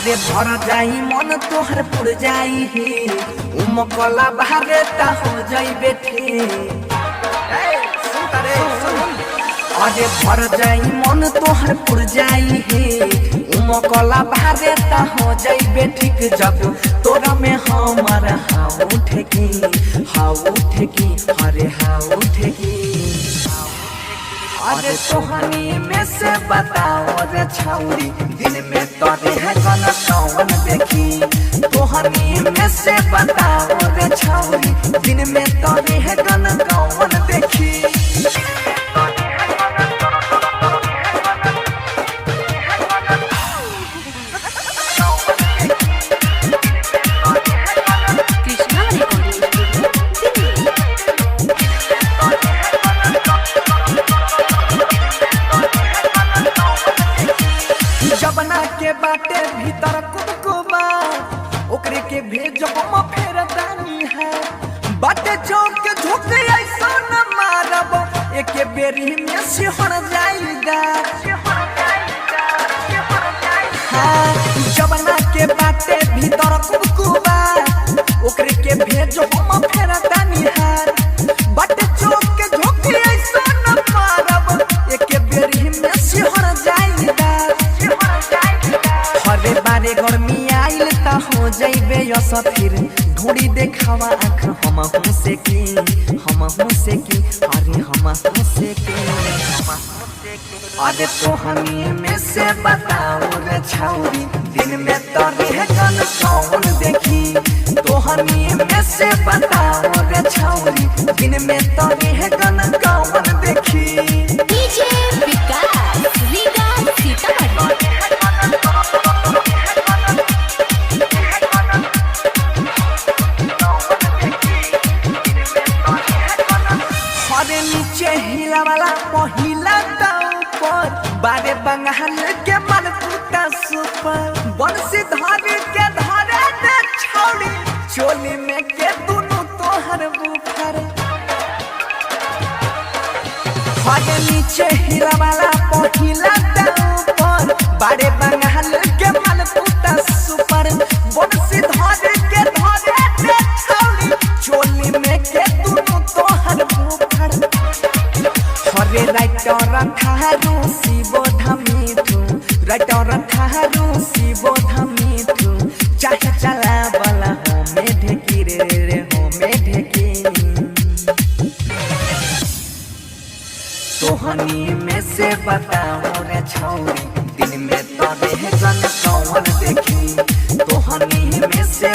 अरे भर जाई मन तोहर पुर जाई ही उमकला बाहरे ता हो जाई बेठी। अरे भर जाई मन तोहर पुर जाई ही उमकला बाहरे ता हो जाई बेठी। जब तोरा में हमारा हाउ उठेगी अरे हाउ उठेगी। अरे तोहनी में से बताओ रे छौरी दिन में तोरे है कौन कौन देखी। तोहनी में से बताओ रे छौरी दिन में तोरे है कौन कौन देखी। जबना के बाटे भीतर कुबकुबा ओकरे के भेजो हम फेर दानी है। बाटे चौक के झोंके ऐसा न मारब एक बेरी में सिहर जाएगा। हाँ जबना के बाटे भीतर कुबकुबा ओकरे के भेजो हम फेर दानी है। बाटे चौक के झोंके ऐसा न मारब एक बेरी में सिहर जाएगा। हरे बारे गर्मी आइल ता हो जाइबे असथिर ढूंढी देखावा आँख हम हूँ से की अरे हम हूँ से की। अरे तोहनी में से बताओ रे छौरी दिन में तोरे है कौन कौन देखी। तोहनी में से बताओ रे छौरी दिन में तोरे है कौन कौन देखी। डीजे विकास रीगा सीतामढ़ी। नीचे हिला वाला पहिला ऊपर बारे बंगाल के मन टूटा सुपर बंसी धारी के धारे दे छौड़ी चोली में के दोनों तोहर बुफर। हरे नीचे हिला वाला पहिला ऊपर बारे बंगाल के मन टूटा सुपर बंसी धारी के धारे दे छौड़ी चोली में के दोनों तोहर बुफर। हरे राइटर थारू शिवोध मिठू राइटर थारू शिवोध मिठू चाहे चला वाला हो में ढेकी रे हो में ढेकी। तोहनी में से बताओ रे छौरी दिन में तोरे है कौन कौन देखी। तोहनी में से